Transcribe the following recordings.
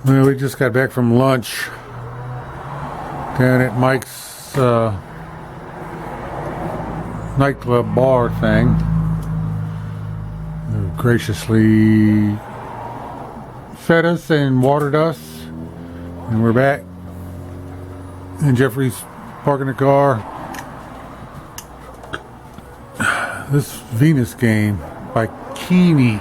Well, we just got back from lunch down at Mike's nightclub bar thing. They graciously fed us and watered us, and we're back. And Jeffrey's parking the car. This Venus game by Keeney.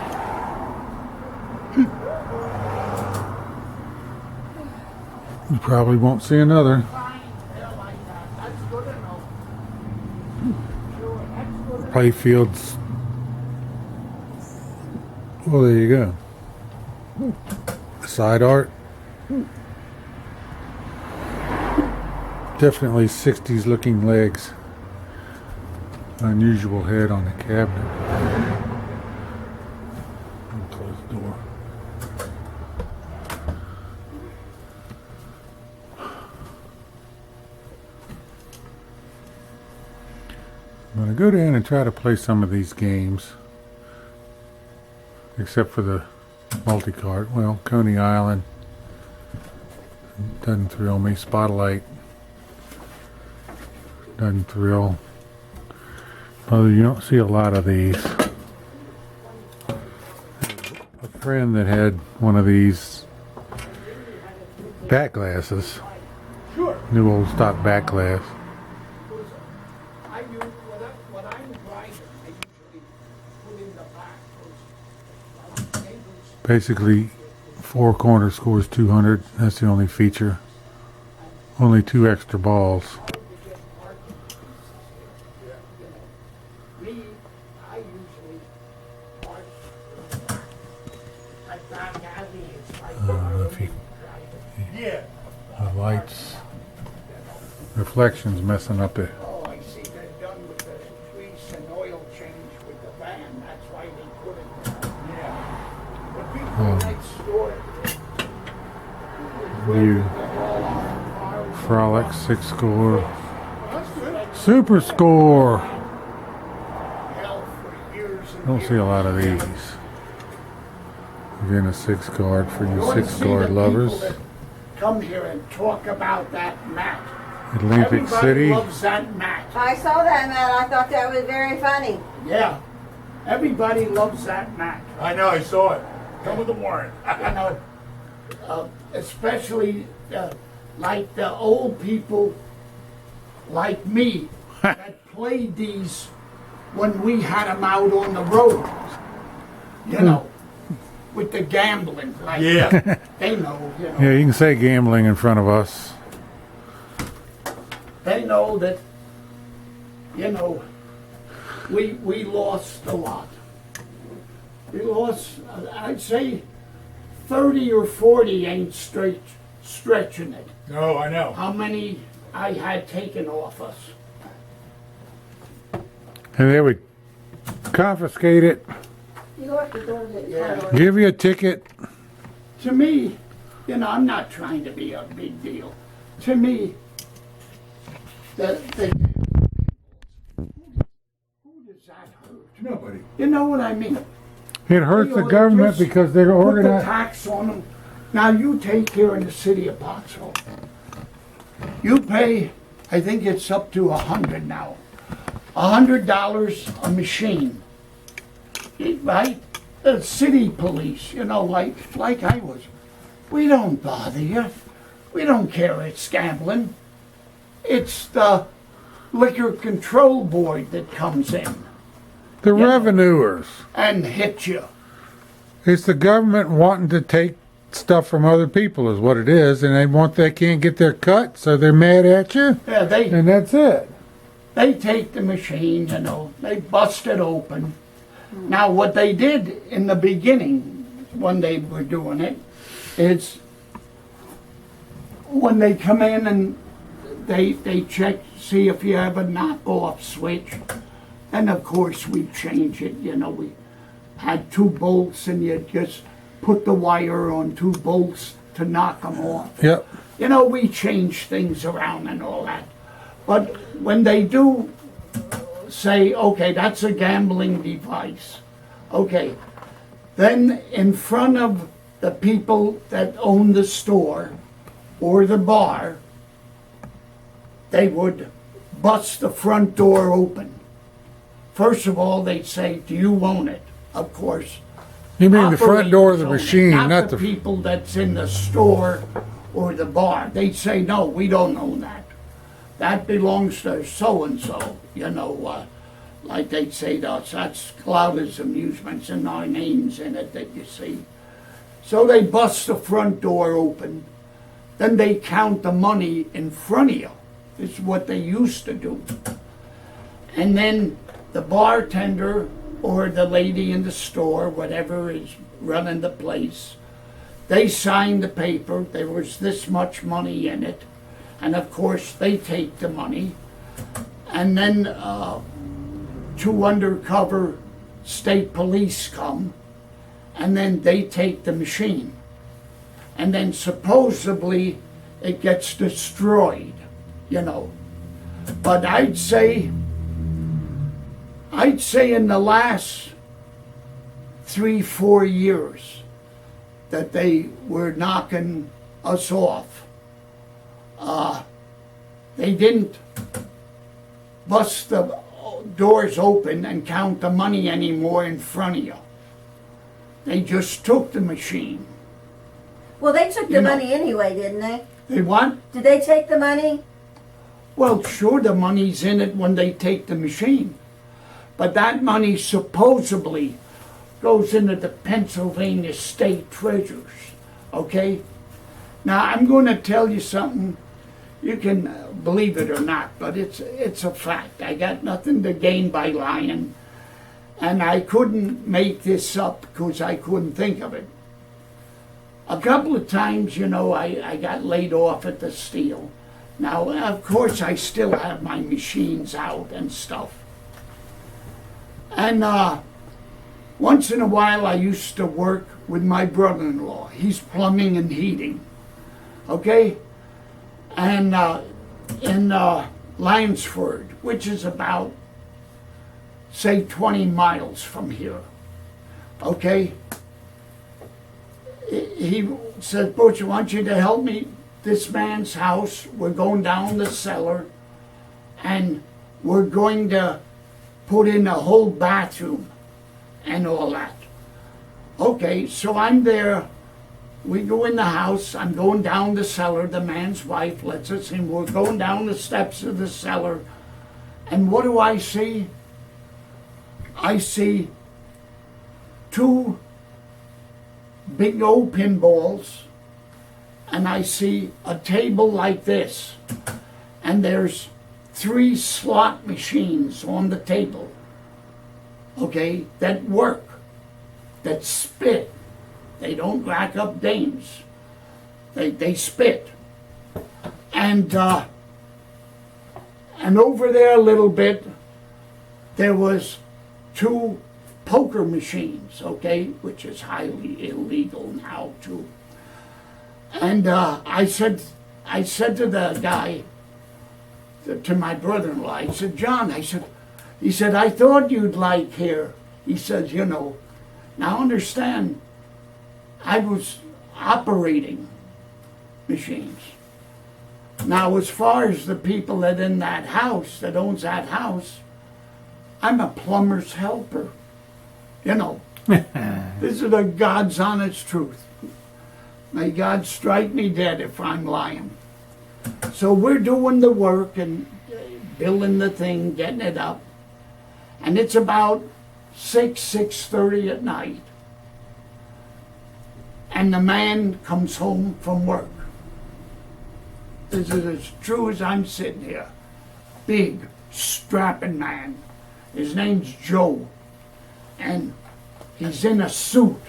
You probably won't see another. Playfields. Well, there you go. Side art. Definitely 60s looking legs. Unusual head on the cabinet. Close the door. I'm going to go down and try to play some of these games, except for the multi-card. Well, Coney Island doesn't thrill me. Spotlight doesn't thrill. Although you don't see a lot of these. A friend that had one of these back glasses, new old stock back glass. Basically, four corner scores 200. That's the only feature. Only 2 extra balls. I don't know if the lights, reflections messing up it. Oh, I see. They're done with the grease and oil change with the van. That's why they put it there. Yeah. But people next door. View. Frolic, 6 score. Super score. Don't see a lot of these. Again, a 6 card for you 6 card lovers. Come here and talk about that mat. Atlantic City. Everybody loves that mat. I saw that, Matt. I thought that was very funny. Yeah. Everybody loves that mat. I know, I saw it. Come with the warrant. You know, especially like the old people like me that played these when we had them out on the road. You know, with the gambling. Like, Yeah. they know, you know. Yeah, you can say gambling in front of us. They know that, you know, we lost a lot. We lost, I'd say, 30 or 40 ain't stretching it. No, I know. How many I had taken off us. And they would confiscate it, You go up the door to Yeah. give you a ticket. To me, you know, I'm not trying to be a big deal. To me, who does that hurt? Nobody. You know what I mean? It hurts You the know, government just because they're Put the organized. tax on them. Now you take here in the city of Pottsville. You pay, I think it's up to $100 now. $100 a machine, right? The city police, you know, like I was. We don't bother you. We don't care it's gambling. It's the liquor control board that comes in The Yeah. revenuers. and hits you. It's the government wanting to take stuff from other people is what it is, and they can't get their cut, so they're mad at you, Yeah, and that's it. they take the machine, you know, they bust it open. Now, what they did in the beginning, when they were doing it, is when they come in and they check, see if you have a knock-off switch. And of course, we change it, you know, we had 2 bolts and you just put the wire on 2 bolts to knock them off. Yep. You know, we change things around and all that. But when they do say, okay, that's a gambling device, okay, then in front of the people that own the store or the bar, they would bust the front door open. First of all, they'd say, "Do you own it?" Of course. You mean the front door of the Operators machine, own it, not the the... people that's in the store or the bar. They'd say, "No, we don't own that. That belongs to so-and-so," like they'd say to us, "That's Glauda's Amusements and our name's in it that you see." So they bust the front door open. Then they count the money in front of you. This is what they used to do. And then the bartender or the lady in the store, whatever is running the place, they sign the paper. There was this much money in it. And of course, they take the money. And then 2 undercover state police come, and then they take the machine. And then supposedly it gets destroyed, But I'd say in the last 3-4 years that they were knocking us off. They didn't bust the doors open and count the money anymore in front of you. They just took the machine. Well, they took the money anyway, didn't they? They what? Did they take the money? Well, sure, the money's in it when they take the machine. But that money supposedly goes into the Pennsylvania State Treasurers, okay? Now, I'm going to tell you something. You can believe it or not, but it's a fact. I got nothing to gain by lying. And I couldn't make this up because I couldn't think of it. A couple of times, I got laid off at the steel. Now, of course, I still have my machines out and stuff. And once in a while, I used to work with my brother-in-law. He's plumbing and heating, okay? And in Lansford, which is about, say, 20 miles from here, okay? He said, "Butch, I want you to help me. This man's house, we're going down the cellar, and we're going to put in a whole bathroom and all that." Okay, so I'm there. We go in the house. I'm going down the cellar. The man's wife lets us in. We're going down the steps of the cellar. And what do I see? I see 2 bingo pinballs, and I see a table like this, and there's 3 slot machines on the table, okay, that work, that spit. They don't rack up dames. They spit. And over there a little bit, there was 2 poker machines, okay, which is highly illegal now too. And I said to the guy, to my brother-in-law, I said, "John," he said, "I thought you'd like here." He says, now understand, I was operating machines. Now, as far as the people that in that house, that owns that house, I'm a plumber's helper. This is the God's honest truth. May God strike me dead if I'm lying. So we're doing the work and building the thing, getting it up. And it's about 6:30 at night. And the man comes home from work. This is as true as I'm sitting here. Big, strapping man. His name's Joe. And he's in a suit,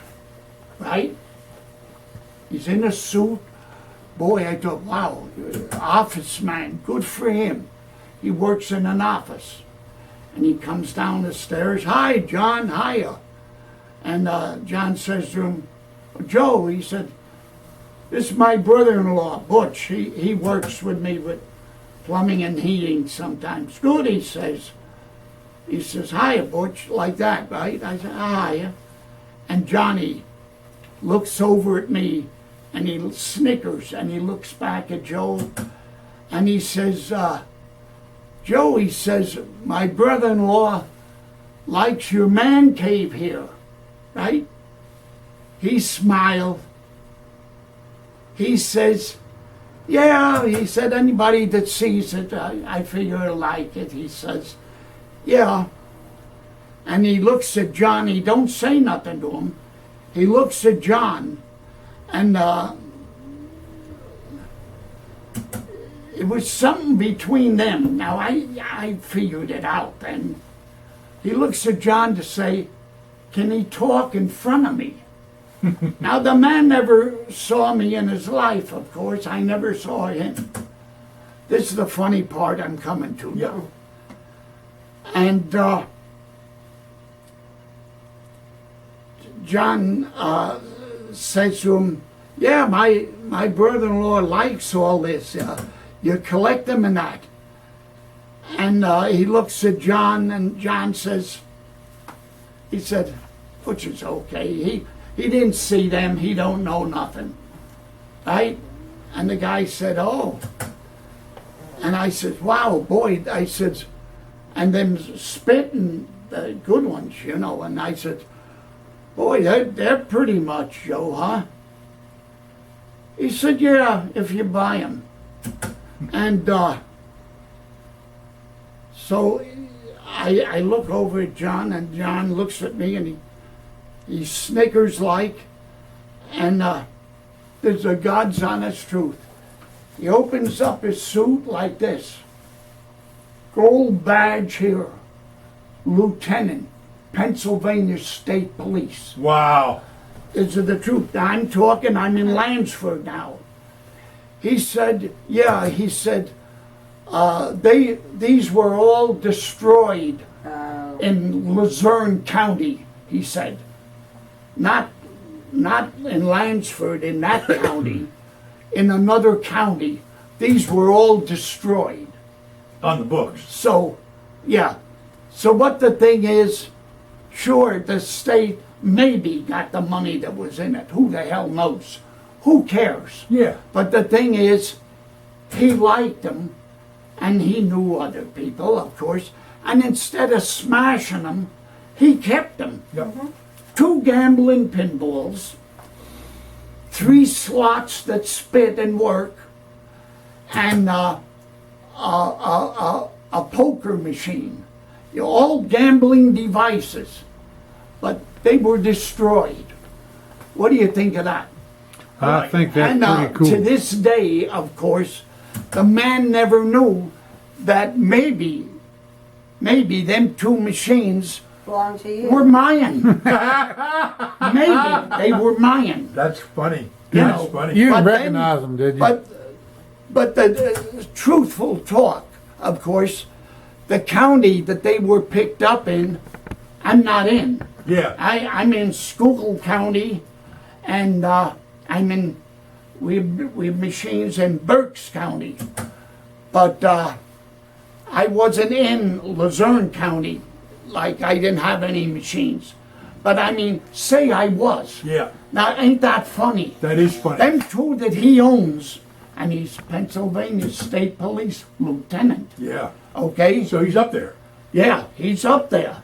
right? He's in a suit. Boy, I thought, wow, office man, good for him. He works in an office. And he comes down the stairs. "Hi, John, hiya." And John says to him, "Joe," he said, "this is my brother-in-law, Butch. He works with me with plumbing and heating sometimes." "Good," he says. He says, "Hiya, Butch," like that, right? I said, "Hiya." And Johnny looks over at me, and he snickers, and he looks back at Joe, and he says, Joe, he says, my brother-in-law likes your man cave here, right? He smiled. He says, yeah, he said, anybody that sees it, I figure will like it. He says, yeah. And he looks at John. He don't say nothing to him. He looks at John, and it was something between them. Now, I figured it out, and he looks at John to say, can he talk in front of me? Now, the man never saw me in his life, of course. I never saw him. This is the funny part I'm coming to now. And John says to him, yeah, my brother-in-law likes all this. You collect them and that. And he looks at John, and John says, he said, which is okay. He didn't see them. He don't know nothing. Right? And the guy said, oh. And I said, wow, boy. I said, and them spitting the good ones, you know. And I said, boy, they're pretty much, Joe, huh? He said, yeah, if you buy them. And so I look over at John, and John looks at me, and he snickers like, and there's a God's honest truth. He opens up his suit like this. Gold badge here, Lieutenant, Pennsylvania State Police. Wow. This is the truth. I'm talking, I'm in Lansford now. He said, yeah, he said, these were all destroyed in Luzerne County, he said. Not in Lansford, in that county, in another county. These were all destroyed. On the books. So, yeah. So what the thing is, sure, the state maybe got the money that was in it. Who the hell knows? Who cares? Yeah. But the thing is, he liked them, and he knew other people, of course, and instead of smashing them, he kept them. Yep. 2 gambling pinballs, 3 slots that spit and work, and a poker machine. All gambling devices, but they were destroyed. What do you think of that? I think that's And pretty cool. to this day, of course, the man never knew that maybe them 2 machines Belong to you. were mine. Maybe they were mine. That's funny. You That's know, funny. You didn't But then- recognize them, did you? But the truthful talk, of course, the county that they were picked up in, I'm not in. Yeah. I'm in Schuylkill County, and I'm in, we have machines in Berks County. But I wasn't in Luzerne County, like I didn't have any machines. But I mean, say I was. Yeah. Now, ain't that funny? That is funny. Them 2 that he owns, and he's Pennsylvania State Police Lieutenant, Yeah. okay? So he's up there. Yeah, he's up there.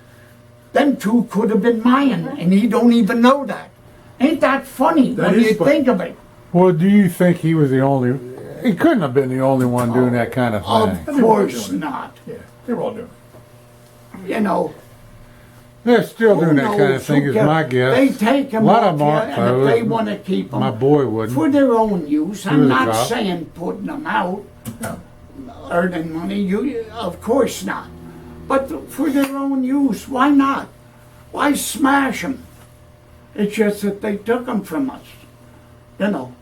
Them 2 could have been mine, and he don't even know that. Ain't that funny That when is you funny. think of it? Well, do you think he was the only... He couldn't have been the only one doing that kind of Of thing. course not. Yeah. They were all doing it. You know, They're still who doing that kind of knows? thing, Who is cares? my guess. They take them A lot off of them aren't, you, and if they though. want to keep them My boy wouldn't. for their own use, I'm was a not cop. saying putting them out, No. earning money. You, of course not. But for their own use, why not? Why smash them? It's just that they took them from us. You know.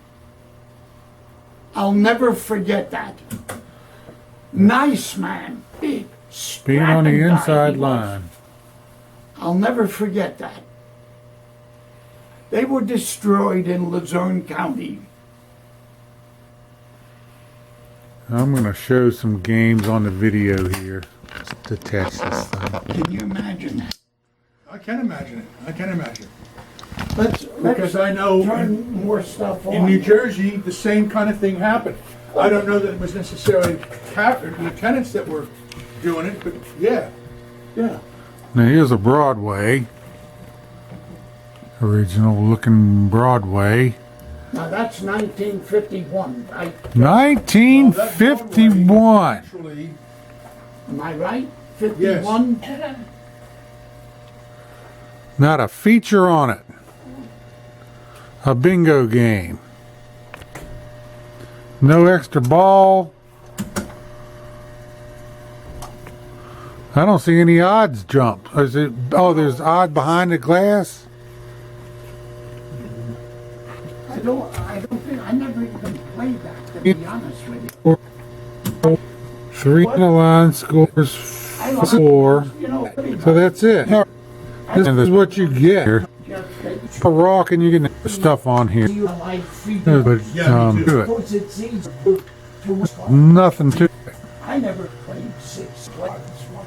I'll never forget that. Nice man. Big, Being on the strapping guy inside he was. line. I'll never forget that. They were destroyed in Luzerne County. I'm going to show some games on the video here to test this thing. Can you imagine that? I can imagine it. I can imagine it. Because I know turn more stuff on. in New Jersey, the same kind of thing happened. I don't know that it was necessarily lieutenants that were doing it, but yeah. Yeah. Now here's a Broadway. Original looking Broadway. Now that's 1951, right? 1951. Actually, Am I right? 51? Not a feature on it. A bingo game. No extra ball. I don't see any odds jump. Is it? Oh, there's odd behind the glass. I don't think, I never even played that, to be honest with you. 3 in the line scores 4. You know, So that's it. This is what you get here. just A rock and you get stuff on here. you like feet. But do it. Because it's easy to Nothing to it. I never played 6 players much.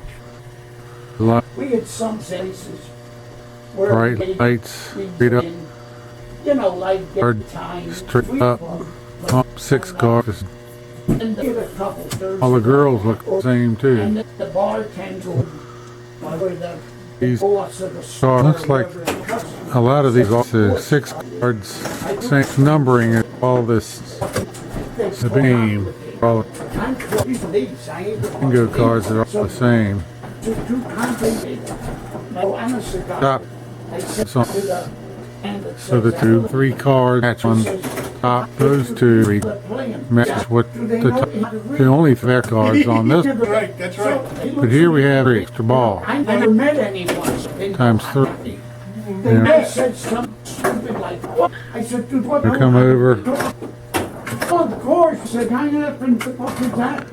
Light- We had some places where Bright they- lights, we beat up, did, you know, like Or get time. straight we up. club, pump 6 cars. and get a couple Thursday All the girls look the same and too. the bartender or the These boss of the store. looks like a lot of these also 6 cards, same numbering of all this the game. All bingo cards are all the same. Too complicated. No, honest to God. Top, I said so- to the and it so the says, 2, 3 cards match on top. Those 2 "They're playing." match what Do they the know top. how to read? The only fair cards on this. right, that's right. But here we have 3 extra ball. I never met anyone. Times 3. They Yeah. just said something stupid like, what? I said, dude, what? They come over. Oh, of course. I said, hang up and what is that?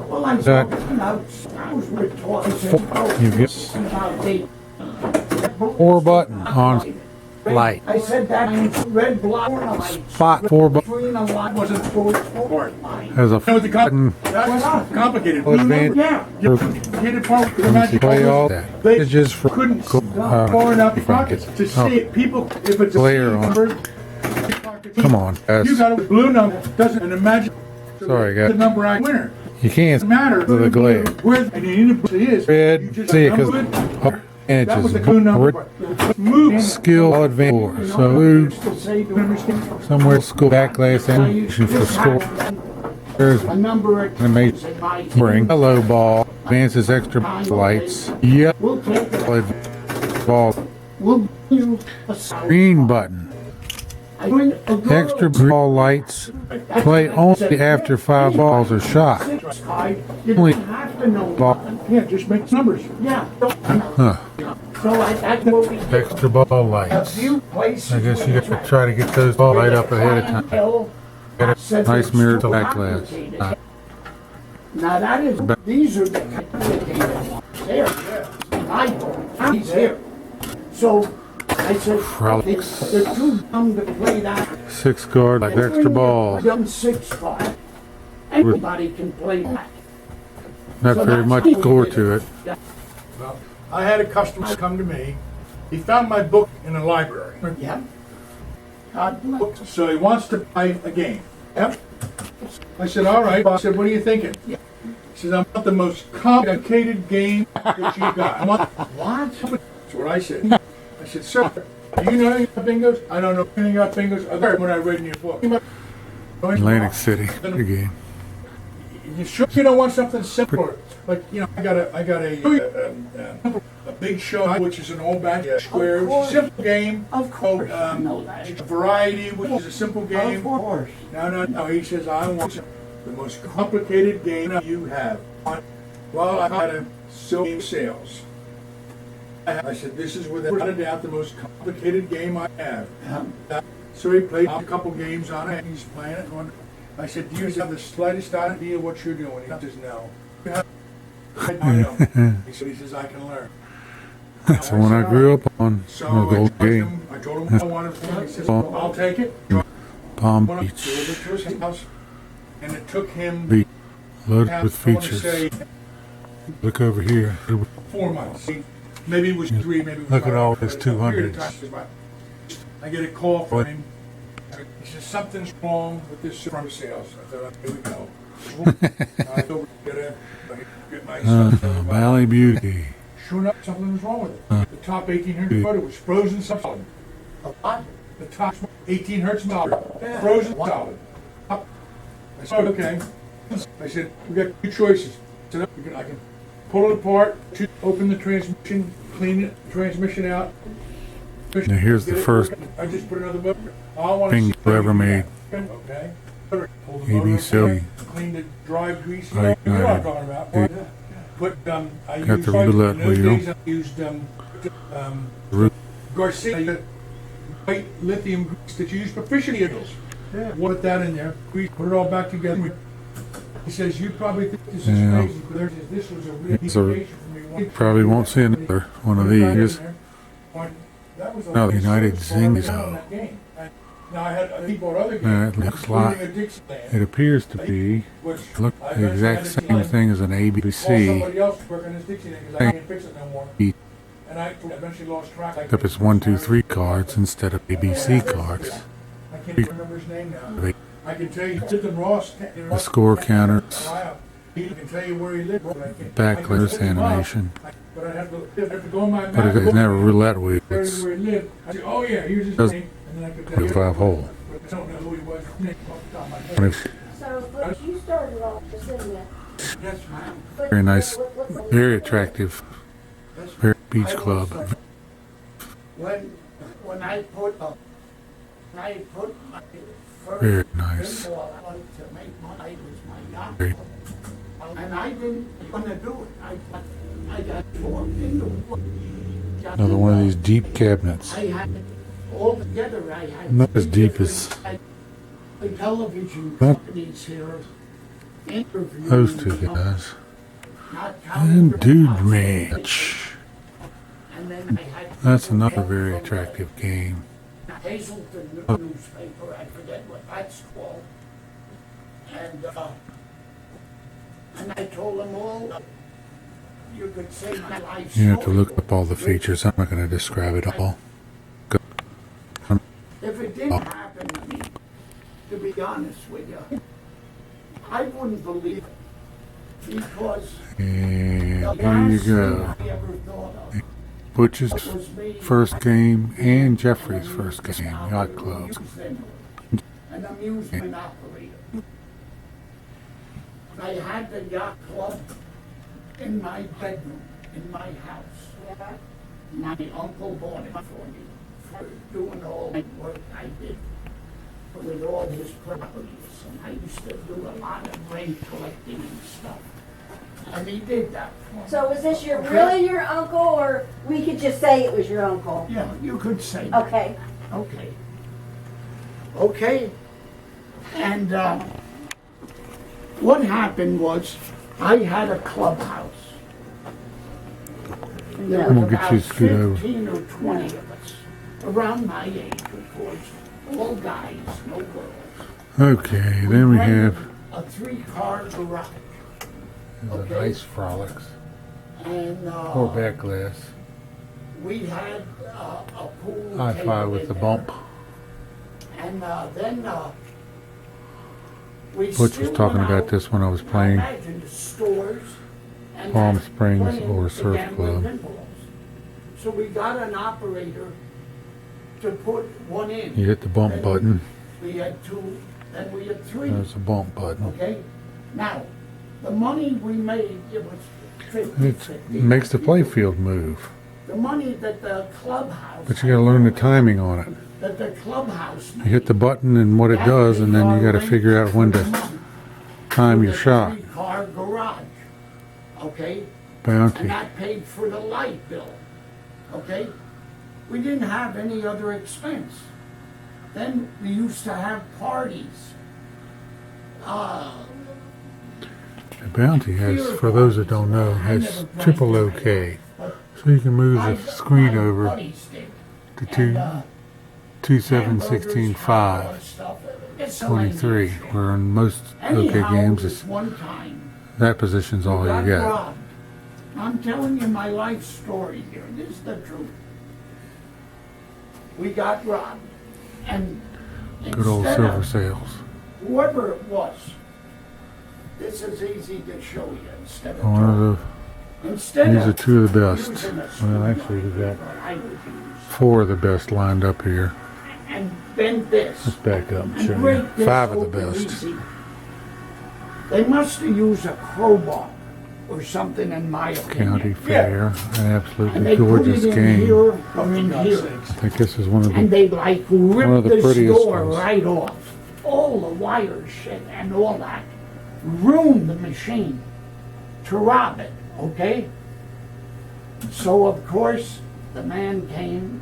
Well, I said, That- you know, I was with taught. I said, oh, You get see how they... 4 button on light. I said that means red block light. Spot 4 button Green a light wasn't forward line. has a You know what the button. that's complicated. Advantage. Yeah. You hit it part with the magic. Play all that. They It's just for couldn't far enough pockets to see it. People, if it's a Glare C on. number, Come on, guys. you got a blue number. Doesn't and imagine Sorry, guys. the number I winner. You can't Doesn't matter with the glare. where and you need to see is Red, you just see it because number it. up That was inches. the blue number. but Move. Skill advantage. So blue somewhere school back glass ammunition for score. There's A number of animation. in my Bring hello ball. Advances extra lights. Yep. We'll take it. Ball. We'll do a sign. Green button. I bring a girl Extra ball lights. Play only after 5 balls are shot. six card. You Only don't have to know ball. nothing. Yeah, just make numbers. Yeah. Don't, Huh. so that's what we did. Extra ball A lights. few places. I guess you got to try to get those ball light up ahead of time. Get a nice mirror to back glass. Now that is, these are the complicated ones there. My book, he's here. So I said, Frolics. they're too dumb to play that. 6 card like extra balls. Young 6-5. Anybody can play that. Not very much score to it. Well, I had a customer come to me. He found my book in a library. Yeah. God bless. So he wants to play a game. Yep. I said, all right. I said, what are you thinking? He says, I want the most complicated game that you got. I want What? That's what I said. I said, sir, do you know anything about bingos? I don't know anything about bingos other than what I read in your book. Atlantic City. Good game. You sure you don't want something simpler? Like, you know, I got a big show, which is an old batch square, which is a simple game. Of course. I know that. Variety, which is a simple Of game. course. No. He says, I want the most complicated game you have. Well, I had a silver sales. I said, this is without a doubt the most complicated game I have. So he played a couple games on it, and he's playing it. I said, do you have the slightest idea what you're doing? He says, no. I know. He says, I can learn. That's the one I grew up on. So The I gold told game. him, I told him I wanted to. He says, well, I'll take it. Palm Went up Beach. to his house, and it took him Beach. Loaded with I wanna features. say, Look over here. 4 months. Maybe it was 3, maybe it was Look at 5, all this but a period of 200s. time, I get a call from him. He says, something's wrong with this from sales. I thought, here we go. I go get my stuff. Valley Beauty. Sure enough, something was wrong with it. The top 1800 motor was frozen solid. What? The top 18 hertz motor, frozen solid. I said, okay. I said, we got two choices. I said, I can pull it apart, open the transmission, clean the transmission out. Now here's the first I just put another motor. I want Bingo ever made. Okay. Pull the motor ABC. up, clean the drive grease. Right, You know what I'm right. talking about. Put I Got used the roulette in those wheel. days I used Ru- Garcia white lithium grease that you use for fishing vehicles. Yeah. Put that in there. We put it all back together. He says, you probably think this is Yeah. crazy, but this was a real It's a- indication for me. Probably won't see another one of these. That was the No, the last United score I Zings. got on that game. Now I had he bought other Now games, it looks like including a Dixieland, it appears to be which look I the exact eventually same had to thing as an call ABC, somebody else to work on this Dixieland because I can't fix it no more. And I eventually lost track. except it's 1, 2, 3 cards instead of ABC cards. I can't remember his name now. I can tell you, Tipton Ross. The score counters, He can tell you where he lived. But I can't. backlinks animation, But I have to go on my map. but it's never roulette wheel. Where It's he lived. I say, oh yeah, here's his Does- name. And then I could tell you. 5 hole. But I don't know who he was. Off the top of my head. But it's So, but you started off just in there. Yes, ma'am. very nice, very attractive, very beach club. When I put my first Very nice. pinball, I wanted to make money. It was my yacht Very- club. And I didn't want to do it. I got formed into Another one of these deep cabinets. I had all together. I had Not as deep as the television Not- companies here interviewing those two me, guys. not counting And the Dude cost. Ranch. And then I had That's people another help very from attractive game. Hazleton newspaper, I forget what that's called. And I told them all, you could say my life You have to story. look up all the features. I'm not going to describe it all. If it didn't happen to me, to be honest with you, I wouldn't believe it. Because And the there you last thing go. I ever thought of Butch's was me first game and Jeffrey's first game, Yacht Club. an amusement operator. I had the yacht club in my bedroom, in my house. My uncle bought it for me, for doing all the work I did with all his properties. And I used to do a lot of grain collecting and stuff. And he did that for me. So was this really your uncle, or we could just say it was your uncle? Yeah, you could say that. Okay. Okay. Okay. And what happened was, I had a clubhouse. There I'm was gonna get you to about scoot over. 15 or 20 of us, around my age, of course, all guys, no girls. Okay, then we have a 3-car garage. the Ice Frolics. And Or back glass. we had a pool Hi-fi table with in the there. bump. And then we Butch was still talking went about out. this when I was Now playing imagine the stores and Palm that's Springs playing or the Surf gambling Club. pinballs. So we got an operator to put one in. You hit the bump Then button. We had 2, then we had 3. There's a bump button. Okay? Now, the money we made, it was 50, It 50. makes the playfield move. The money that the clubhouse. But you gotta learn the timing on it. That the clubhouse You hit the button and what it does, and then you gotta figure out when to time your shot. 3-car garage. Okay? Bounty. And that paid for the light bill. Okay? We didn't have any other expense. Then we used to have parties. The Bounty has, for those that don't know, has triple OK. So you can move the screen over to 2.7/16.5/23, where in most OK games it's, One time, that position's all got you got. robbed. I'm telling you my life story here. This is the truth. we got robbed. And Good old instead silver of sales. whoever it was, this is easy to show you instead of One of instead the, these are of two of the best. using a Well, actually, we got screwdriver, I would use, four of the best lined up here. and bend this. Let's back up and And show you. break this Five of the open best. easy. They must have used a crowbar or something, in my opinion. County Fair, an And absolutely they put gorgeous it in game. here or in here. I think this is one of And the, they like ripped the the prettiest door ones. right off. All the wires shit and all that. Ruined the machine to rob it, okay? So of course, the man came,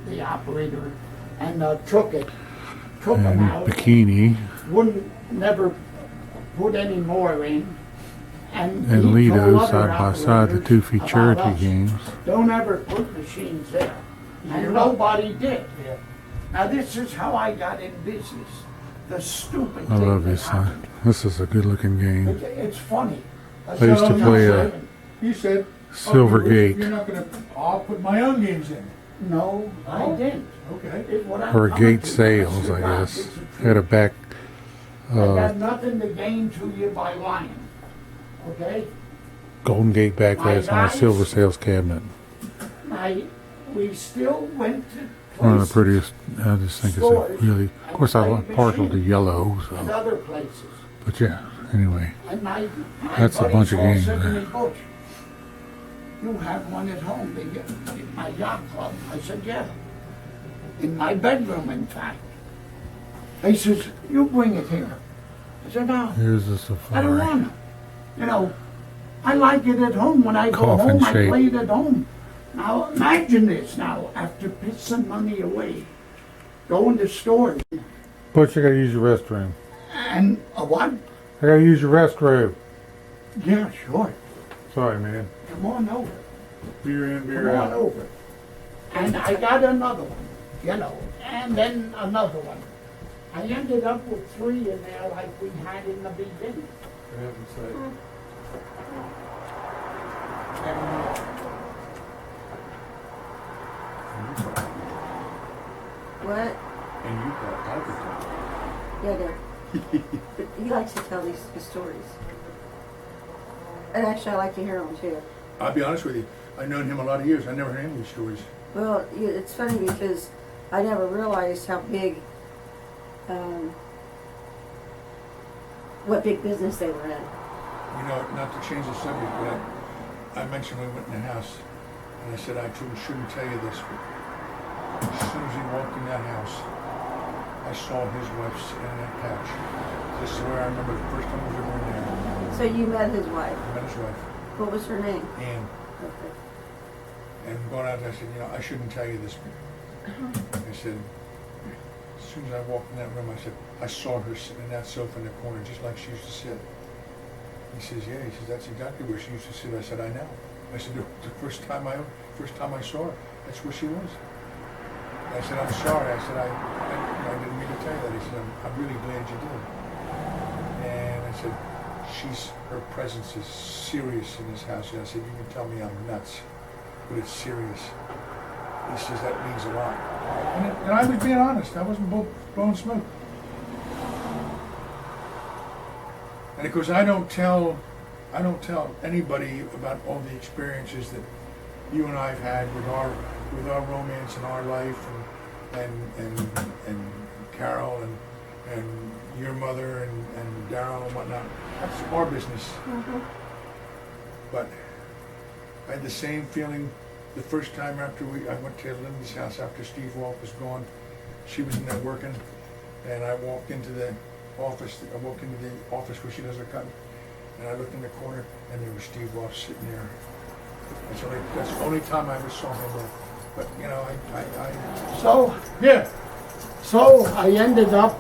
the operator, and took it. Took him and out. Bikini Wouldn't never put any more in. And and he Lido told other side by side, the operators Tufi about charity us, games. don't ever put machines there. And nobody did. Now this is how I got in business. The stupid I thing love that this sign. happened. This is a good looking game. It's funny. I used to play You said, Silvergate. You're not gonna, I'll put my own games in. No, I Oh. didn't. Okay. It's what I'm Or coming gate to. sales, I That's guess. the truth. Had a back I got nothing to gain to you by lying. Okay? Golden Gate backlash on a guys- silver sales cabinet. We still went to One of the places prettiest. I just think it's Stores a really. Of course, I'm and partial to machines. yellow. and So, other places. but yeah. Anyway, And my That's a buddies bunch of all games said to there. me, Butch, you have one at home, my yacht club. I said, yeah. In my bedroom, in fact. He says, you bring it here. I said, no, here's the I don't safari. want to. You know, I like it at home. When I go Coffin home, I shape. play it at home. Now, imagine this now, after pissing money away, going to stores, Butch, I gotta use your restroom. and a what? I gotta use your restroom. Yeah, sure. Sorry, man. Come on over. Beer in, Come beer on out. over. And I got another one, you know, and then another one. I ended up with 3 in there like we had in the beginning. For heaven's sake. And, What? And you got advertising. Yeah, I do. But he likes to tell these stories. And actually, I like to hear them too. I'll be honest with you, I've known him a lot of years, I never heard any of these stories. Well, it's funny because I never realized how big, what big business they were in. You know, not to change the subject, but I mentioned when we went in the house, and I said I shouldn't tell you this, but as soon as he walked in that house, I saw his wife sitting on that couch. This is where I remember the first time we were in there. So you met his wife. I met his wife, What was her name? Ann, Okay. and going out there, I said, you know, I shouldn't tell you this, but I said, as soon as I walked in that room, I said, I saw her sitting in that sofa in the corner, just like she used to sit. He says, yeah, he says, that's exactly where she used to sit. I said, I know. I said, the first time I saw her, that's where she was. I said, I'm sorry. I said, I didn't mean to tell you that. He said, I'm really glad you did. And I said, her presence is serious in this house. And I said, you can tell me I'm nuts, but it's serious. He says, that means a lot. And I was being honest. I wasn't blowing smoke. And of course, I don't tell anybody about all the experiences that you and I've had with our romance in our life, and Carol and your mother and Daryl and whatnot. That's our business. Mm-hmm. But I had the same feeling the first time after I went to Linda's house after Steve Wolf was gone. She was in there working, and I walked into the office. I walked into the office where she does her cutting, and I looked in the corner, and there was Steve Wolf sitting there. That's the only time I ever saw him there. But you know, So I ended up,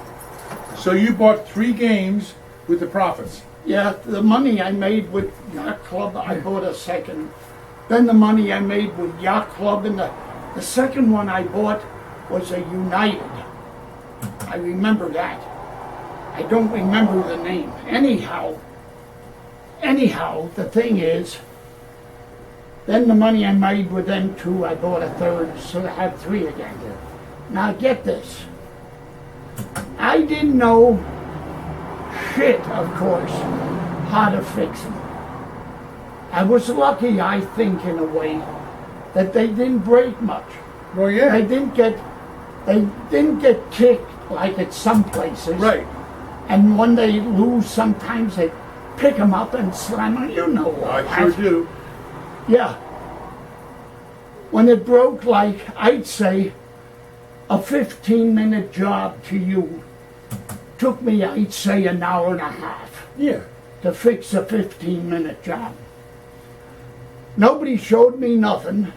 So you bought 3 games with the profits. yeah, the money I made with Yacht Club, I bought a second. Then the money I made with Yacht Club, and the second one I bought was a United. I remember that. I don't remember the name. Anyhow, the thing is, Then the money I made with them two, I bought a third, so I had three again. Now get this. I didn't know shit, of course, how to fix them. I was lucky, I think, in a way, that they didn't break much. Well, They yeah. didn't get kicked like at some places. Right. And when they lose, sometimes they pick them up and slam them. You know all I that. sure do. Yeah. When it broke, like, I'd say, a 15-minute job to you took me, I'd say, an hour and a half Yeah. to fix a 15-minute job. Nobody showed me nothing.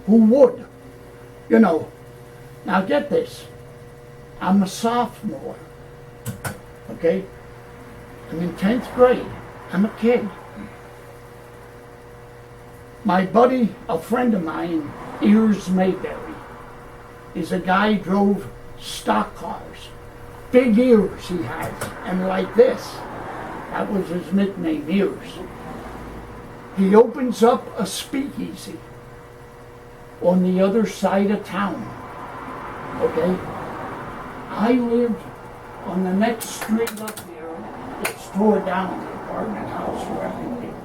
Who would? You know. Now get this. I'm a sophomore. Okay? I'm in 10th grade. I'm a kid. My buddy, a friend of mine, Ears Mayberry, is a guy who drove stock cars. Big ears he has, and like this. That was his nickname, Ears. He opens up a speakeasy on the other side of town. Okay? I lived on the next street up here. It's tore down, the apartment house where I lived.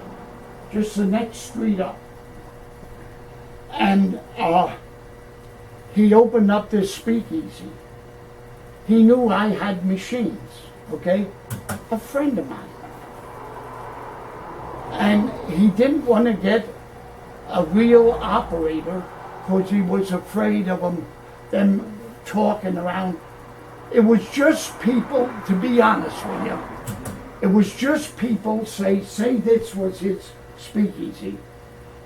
Just the next street up. And he opened up this speakeasy. He knew I had machines, okay? A friend of mine. And he didn't want to get a real operator because he was afraid of them talking around. It was just people, to be honest with you, it was just people, say this was his speakeasy.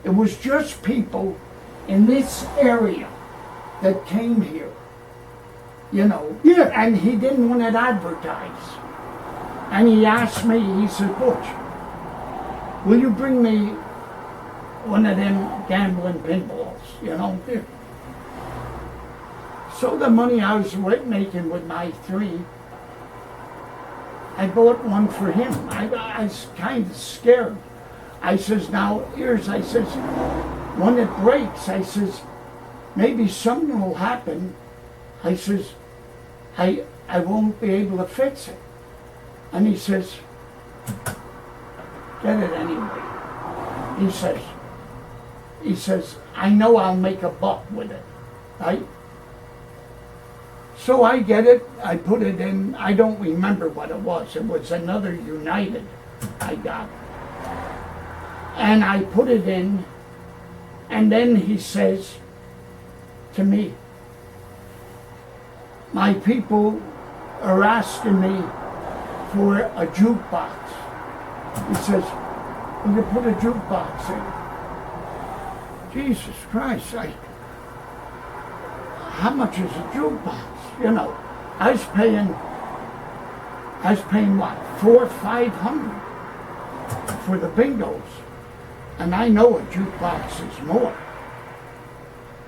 It was just people in this area that came here, you know. Yeah. And he didn't want it advertised. And he asked me, he said, Butch, will you bring me one of them gambling pinballs, you know? Yeah. So the money I was making with my three, I bought one for him. I was kind of scared. I says, now, here's, I says, when it breaks, I says, maybe something will happen. I says, I won't be able to fix it. And he says, get it anyway. He says, I know I'll make a buck with it, right? So I get it, I put it in, I don't remember what it was. It was another United I got. And I put it in, and then he says to me, my people are asking me for a jukebox. He says, will you put a jukebox in? Jesus Christ, how much is a jukebox? You know, I was paying what, $400 or $500 for the bingos. And I know a jukebox is more.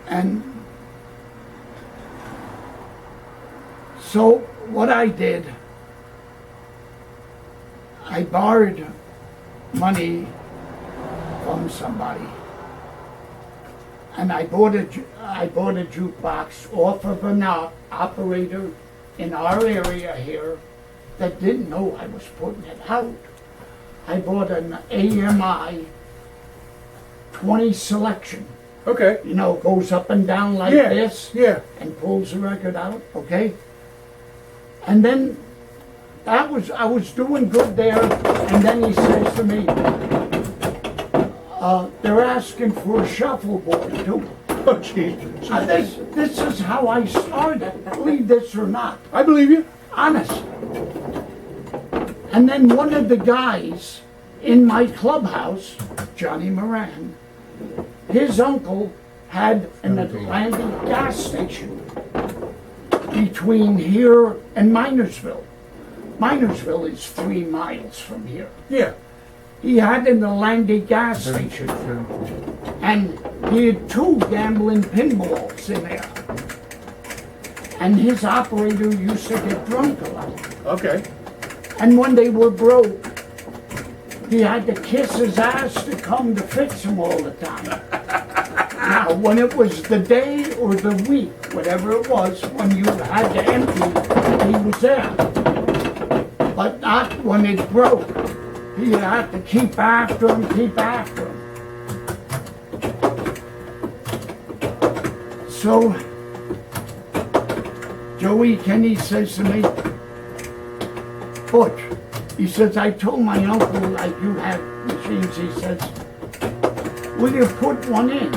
And so what I did, I borrowed money from somebody. And I bought a jukebox off of an operator in our area here that didn't know I was putting it out. I bought an AMI 20 selection. Okay. You know, goes up and down like Yeah. this Yeah. and pulls the record out, okay? And then I was doing good there, and then he says to me, they're asking for a shuffleboard too. Oh, Jesus. This is how I started, believe this or not, I believe you. honest. And then one of the guys in my clubhouse, Johnny Moran, his uncle had an Atlantic gas station between here and Minersville. Minersville is 3 miles from here. Yeah. He had an Atlantic gas station, and he had 2 gambling pinballs in there. And his operator used to get drunk a lot. Okay. And when they were broke, he had to kiss his ass to come to fix them all the time. Now, when it was the day or the week, whatever it was, when you had to empty, he was there. But not when it broke. He had to keep after him, keep after him. So, Joey Kenny says to me, Butch, he says, I told my uncle, like you have machines, he says, will you put one in?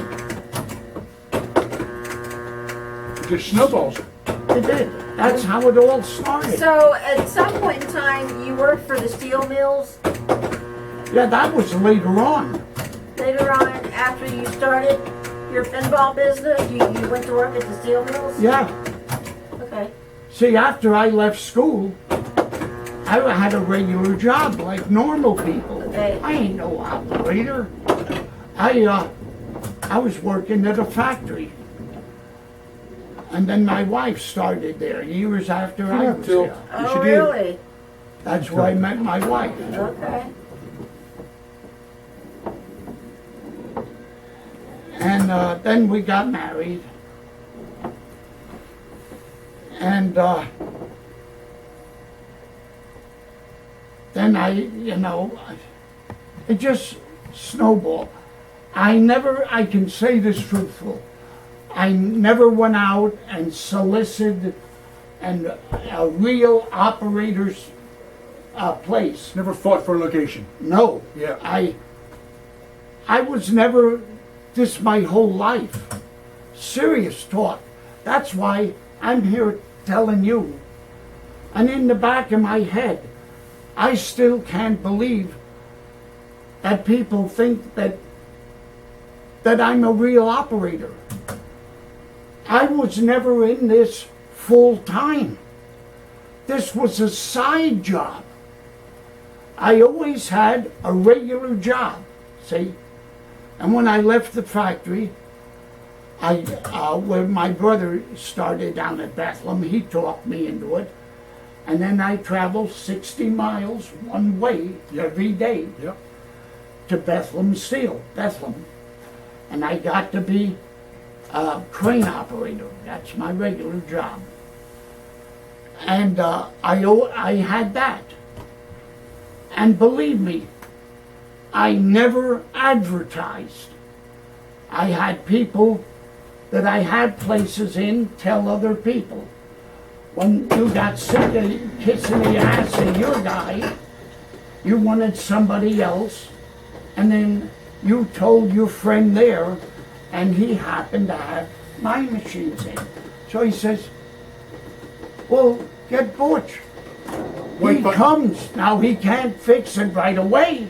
Just snowballs. It did. That's how it all started. So at some point in time, you worked for the steel mills. Yeah, that was later on. Later on, after you started your pinball business, you went to work at the steel mills? Yeah. Okay. See, after I left school, I had a regular job like normal people. Okay. I ain't no operator. I was working at a factory. And then my wife started there years after I was Till- there. Oh, she did. really? That's where I met my wife. Okay. And then we got married. And then it just snowballed. I can say this truthful, I never went out and solicited a real operator's place. Never fought for a location. No. Yeah. I was never this my whole life. Serious talk. That's why I'm here telling you. And in the back of my head, I still can't believe that people think that I'm a real operator. I was never in this full time. This was a side job. I always had a regular job, see? And when I left the factory, where my brother started down at Bethlehem, he talked me into it. And then I traveled 60 miles one way every day Yep. to Bethlehem Steel, Bethlehem. And I got to be a crane operator. That's my regular job. And I had that. And believe me, I never advertised. I had people that I had places in tell other people. When you got sick of kissing the ass of your guy, you wanted somebody else, and then you told your friend there, and he happened to have my machines in. So he says, well, get Butch. He comes. Now, he can't fix it right away,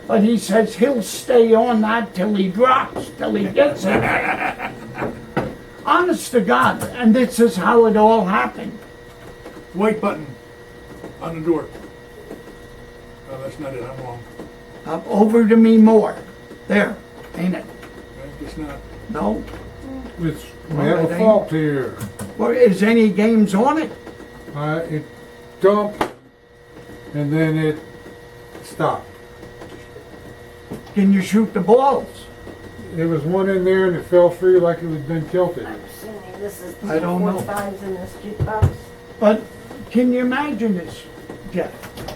but he says he'll stay on that till he drops, till he gets it. Honest to God, and this is how it all happened. White button on the door. Oh, that's not it. I'm wrong. Over to me more. There, ain't it? I guess not. No? It's, we have a fault here. Well, is any games on it? It dumped and then it stopped. Can you shoot the balls? There was one in there and it fell free like it had been tilted. I'm assuming this is I don't know. 45s in this jukebox. But can you imagine this, Jeff?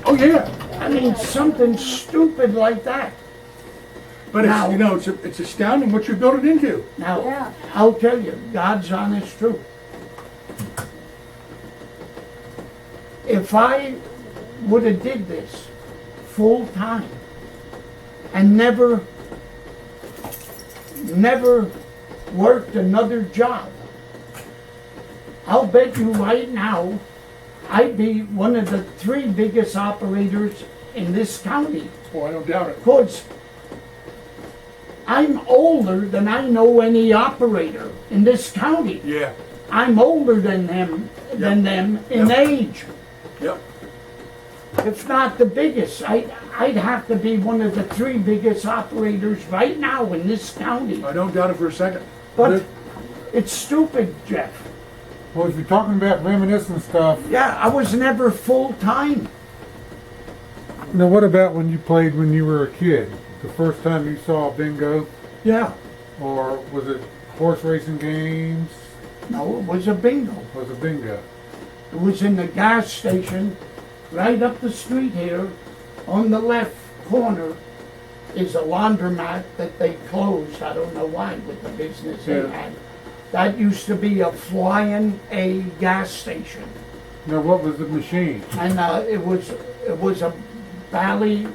Oh yeah. I mean, something stupid like that. But Now- it's astounding what you built it into. Now, Yeah. I'll tell you, God's honest truth. If I would have did this full time and never worked another job, I'll bet you right now I'd be one of the 3 biggest operators in this county. Oh, I don't doubt it. Because I'm older than I know any operator in this county. Yeah. I'm older than them in age. Yep. If not the biggest, I'd have to be one of the 3 biggest operators right now in this county. I don't doubt it for a second. But it's stupid, Jeff. Well, if you're talking about reminiscent stuff, Yeah, I was never full time. Now, what about when you played when you were a kid? The first time you saw bingo, Yeah. or was it horse racing games? No, it was a bingo. Was it bingo? It was in the gas station right up the street here. On the left corner is a laundromat that they closed. I don't know why with the business they Yeah. had. That used to be a Flying A gas station. Now, what was the machine? And it was a Valley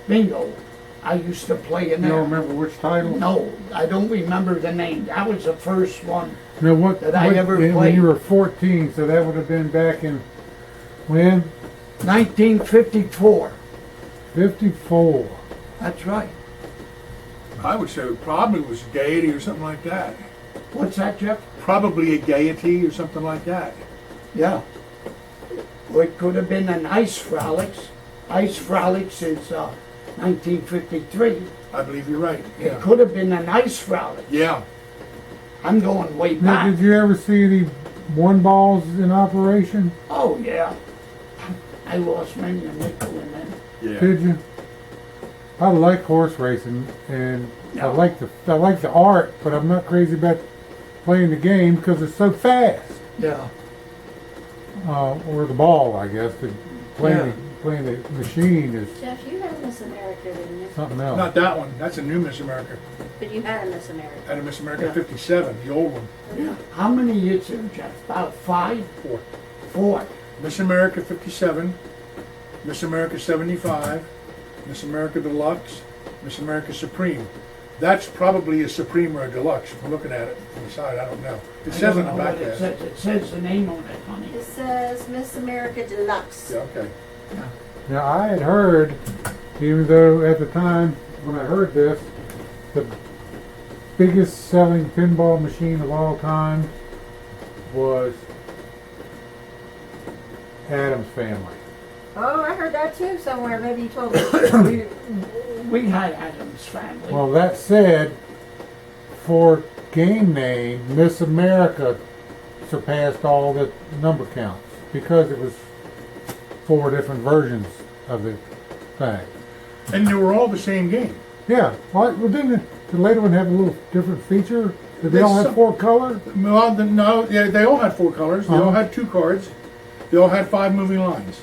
bingo. I used to play in You there. don't remember which title? No, I don't remember the name. That was the first one. Now, what? That I ever when played. you were 14, so that would have been back in when? 1954. 54. That's right. I would say it probably was Gaiety or something like that. What's that, Jeff? Probably a Gaiety or something like that. Yeah. Or it could have been an Ice Frolics. Ice Frolics is 1953. I believe you're right. It Yeah. could have been an Ice Frolic. Yeah. I'm going way Now, back. did you ever see the one balls in operation? Oh, yeah. I lost many a nickel in them. Yeah. Did you? I like horse racing, and Yeah. I like the art, but I'm not crazy about playing the game because it's so fast. Yeah. Or the ball, I guess. The, playing, Yeah. the, playing the machine is Jeff, you had Miss America, didn't you? something else. Not that one. That's a new Miss America. But you had a Miss America. Had a Miss America Yeah. 57, the old one. Yeah. How many years there, Jeff? About 5? 4. 4. Miss America 57, Miss America 75, Miss America Deluxe, Miss America Supreme. That's probably a Supreme or a Deluxe. If I'm looking at it from the side, I don't know. It I says don't on the know back what it there. says. It says the name on it, honey. It says Miss America Deluxe. Yeah, okay. Now, I had heard, even though at the time when I heard this, the biggest selling pinball machine of all time was Adam's Family. Oh, I heard that too somewhere. Maybe you told me. We had Adam's Family. Well, that said, for game name, Miss America surpassed all the number counts because it was 4 different versions of the thing. And they were all the same game. Yeah, well, didn't the later one have a little different feature? Did they all There's have some- 4 colors? Well, no, yeah, they all had 4 colors. They all had 2 cards. They all had 5 moving lines.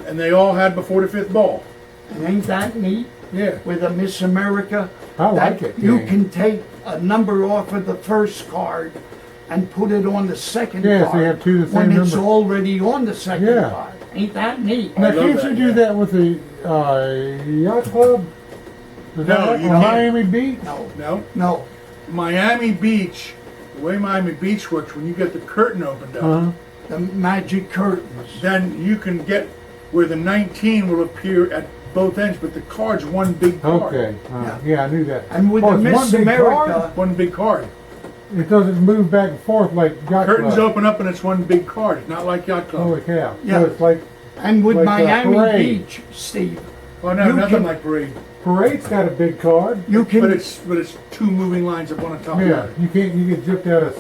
And they all had before the 5th ball. And ain't that neat? Yeah. With a Miss America. I like that it, You yeah. can take a number off of the first card and put it on the second Yeah, so card. you have 2 the when same it's number. already on the second Yeah. card. Ain't that neat? Now, love can't that, you do yeah. that with the yacht club? Is that No, right? you Or can't. Miami Beach? No, No? no. Miami Beach, the way Miami Beach works, when you get the curtain opened up, Uh-huh. The magic curtains. then you can get where the 19 will appear at both ends, but the card's one big card. Okay, yeah, I knew that. And with Oh, the it's Miss one big America, card? One big card. It doesn't move back and forth like yacht Curtains club. open up and it's one big card. It's not like Yacht Club. Holy cow. Yeah. So it's like and with like, Miami parade. Beach, Steve, Oh no, you nothing can- like Parade. Parade's got a big card. you can. But it's 2 moving lines up on the top. Yeah, you get zipped out of.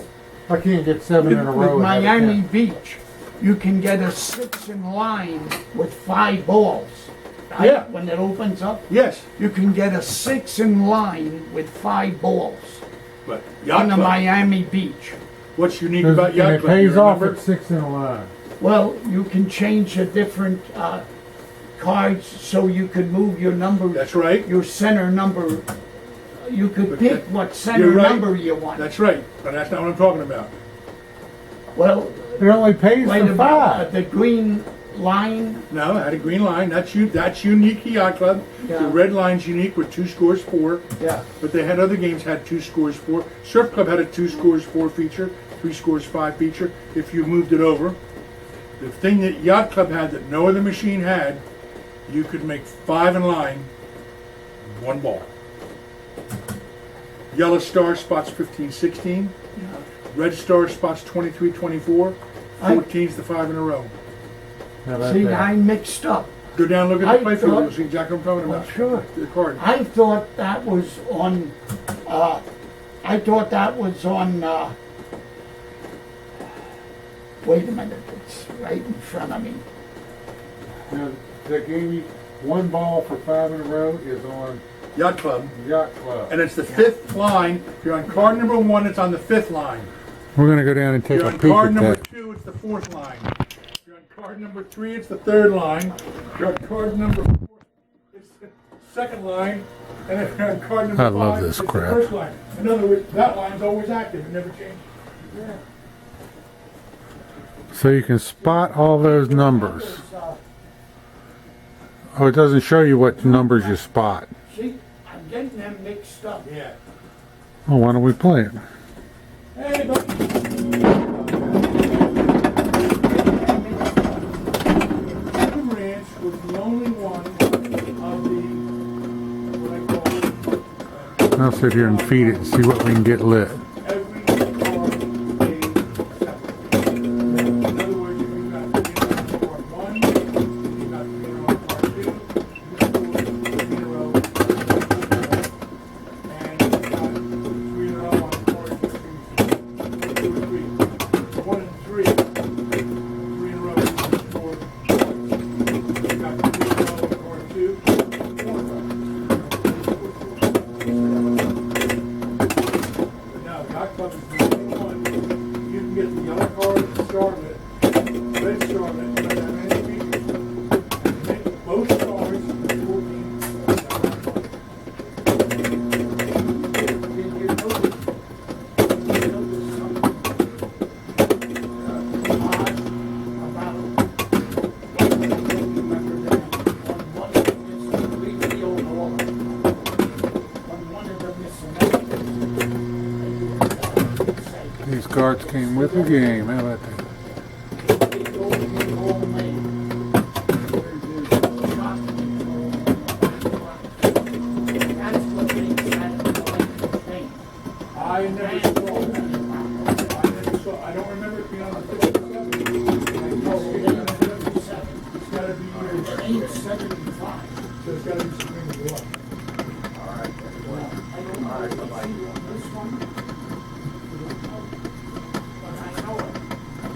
I can't get 7 in a with row. and have it Miami count. Beach, you can get a 6 in line with 5 balls. Right? Yeah. When it opens up, Yes, you can get a 6 in line with 5 balls but on Yacht the Club. Miami Beach. What's unique Does- about and Yacht it Club? You pays off remember? at 6 in a line. Well, you can change the different cards so you could move your number, That's right. your center number. You could But pick that- what center you're right. number you want. That's right. But that's not what I'm talking about. Well, It only pays wait for a minute. 5. The green line. No, I had a green line. That's unique to Yacht Club. Yeah. The red line's unique with 2 scores 4. Yeah. But they had other games had 2 scores 4. Surf Club had a 2 scores 4 feature, 3 scores 5 feature. If you moved it over, the thing that Yacht Club had that no other machine had, you could make 5 in line, 1 ball. Yellow star spots 15, 16. Red star spots 23, 24. 14's the 5 in a row. Now that's See, that. I mixed up. Go down, look at I the playfield. thought- You'll see exactly what I'm talking Well, about. sure. The card. I thought that was on. Wait a minute, it's right in front of me. Now, that gave me one ball for 5 in a row is on Yacht Club. Yacht Club. And it's the 5th line. If you're on card number 1, it's on the 5th line. We're gonna go down and If take you're a on peek card at number that. 2, it's the 4th line. If you're on card number 3, it's the 3rd line. If you're on card number 4, it's the 2nd line. And if you're on card number I 5, love this it's crap. the 1st line. In other words, that line's always active. It never changes. So you can spot all those numbers. Oh, it doesn't show you what numbers you spot. See, I'm getting them mixed up. Yeah. Well, why don't we play it? Hey, buddy. Kevin Ranch was the only one of the, what I call, I'll sit here and feed it and see what we can get lit. every card played separately. In other words, if you got the card 1, you got the card 2, you scored 3 in a row, and you got 3 in a row on card 2, 2 or 3. 1 and 3, 3 in a row, you scored points. You got 3 in a row on card 2, 4 in a row. Now, Yacht Club is the only one. You can get the yellow card at Charlotte, red Charlotte, but that many features. And make both cards 14. These cards came with the game. How about that? I never saw that. I don't remember it being on the 57. It's gotta be yours. So it's gotta be Supreme as well.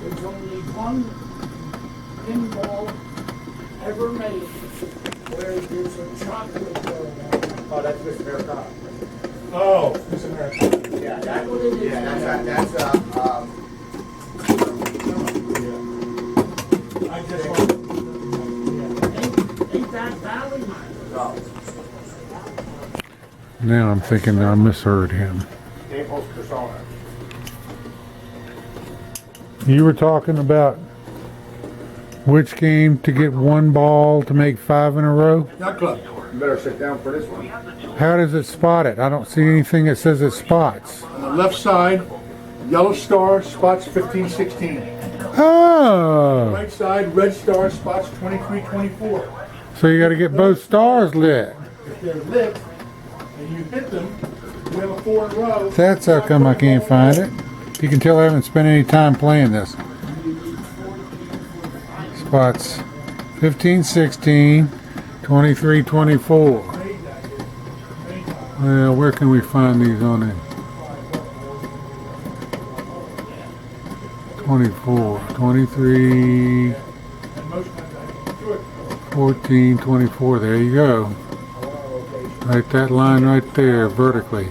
There's only one pinball ever made where there's a chocolate going on. Oh, that's Mr. Americano. Oh, Miss America. Yeah, That's what it is. I just want. Ain't that valid? Now I'm thinking I misheard him. Naples Persona. You were talking about which game to get one ball to make 5 in a row? Yacht Club. You better sit down for this one. How does it spot it? I don't see anything that says it spots. On the left side, yellow star spots 15, 16. Oh! Right side, red star spots 23, 24. So you gotta get both stars lit. If they're lit and you hit them, you have a 4 in a row. That's how come I can't find it. You can tell I haven't spent any time playing this. Spots 15, 16, 23, 24. Well, where can we find these on it? 24, 23, 14, 24. There you go. Right that line right there, vertically.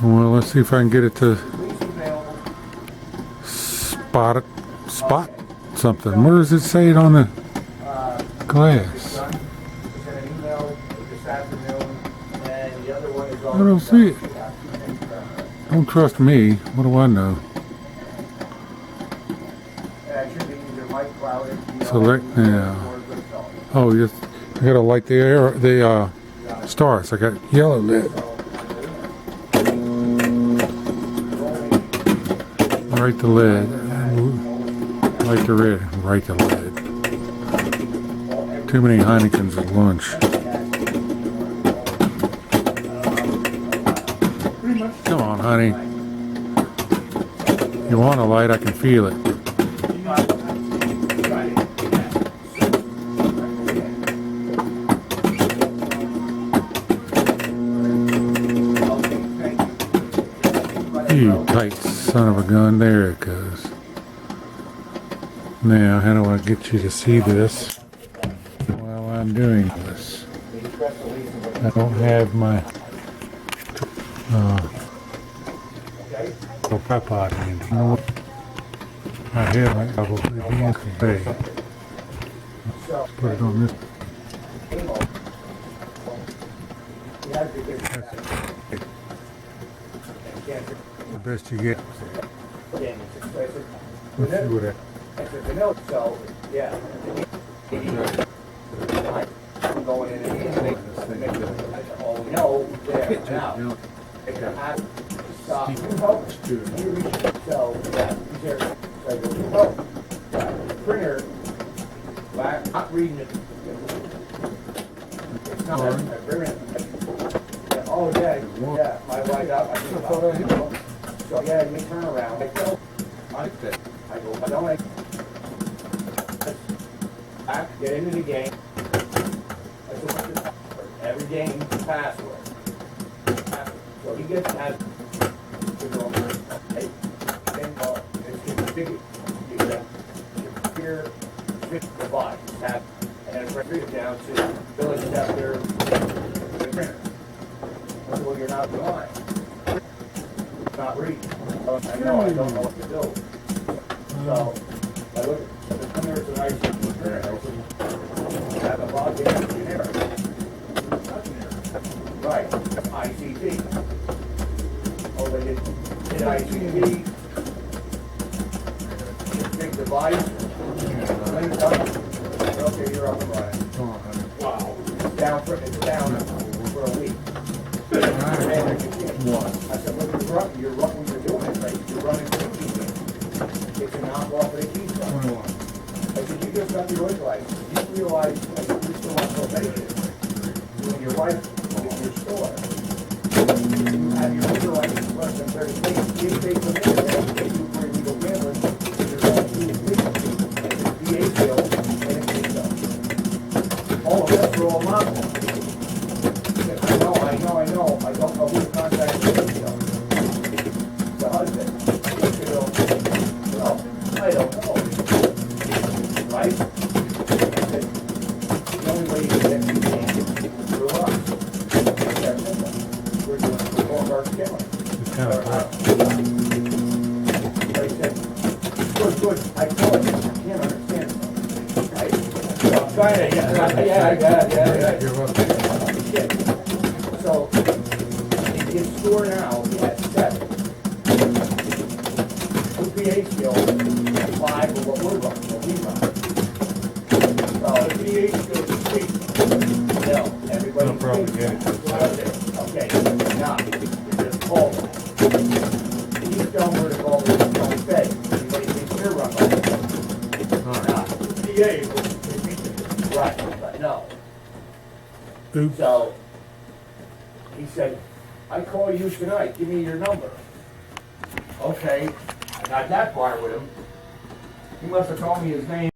Well, let's see if I can get it to spot something. Where does it say it on the glass? I don't see it. Don't trust me. What do I know? Select now. Oh, yes. I gotta light the stars. I got yellow lit. Right the lead. Light the red. Right the lead. Too many Heinekens at lunch. Come on, honey. You want a light? I can feel it. You tight son of a gun. There it goes. Now, how do I get you to see this while I'm doing this? I don't have my tripod handy. You know what? I have my probably today. Put it on this. The best you get. Let's see what So, yeah. I'm going in and oh, no, there, now. If you have to stop, you help. So, yeah, there. So, you help. Printer, back, not reading it. It's not, oh, yeah, my wife out, so, yeah, you turn around, I go, I go, I don't like, back, get into the game. Every game, password. So he gets that. Hey, it's configured. You got your computer, device, and then bring it down to village chapter, the printer. Well, you're not blind. Not reading. I know I don't know what to do. So I look at the printer, it's an ICT printer. I have a log in generic. Right, ICT. Oh, they did ICT. Big device. Okay, you're up and running. Wow. It's down for a week. I said, well, you're doing it right. You're running through these things. It's an outlaw for the keystone. I said, you just got your oil license. You realize you still want probation. When your wife in your store, you have your liquor license less than 30 days. If they come in and take you for illegal gambling, you're going to lose VA bill and a keystone. All of that's for all Muggle. I know. I don't know who to contact the keystone. The husband. Well, I don't know. Right? The only way you get the game is through us. We're doing it for all of our scaling. It's kind of hard. They said, good, I told you, I can't understand it. Right? So I'm trying to, yeah. You're welcome. So, in his store now, he has 7. 2 PA skills, 5 of what we're running, what we run. So, the PA skills is 8. No, everybody. No problem, yeah. Okay, now, just call them. He's done where to call them, don't say. Everybody thinks they're run by them. Not. PA, right, but no. Oops. So, he said, I call you tonight, give me your number. Okay, I got that part with him. He must have told me his name.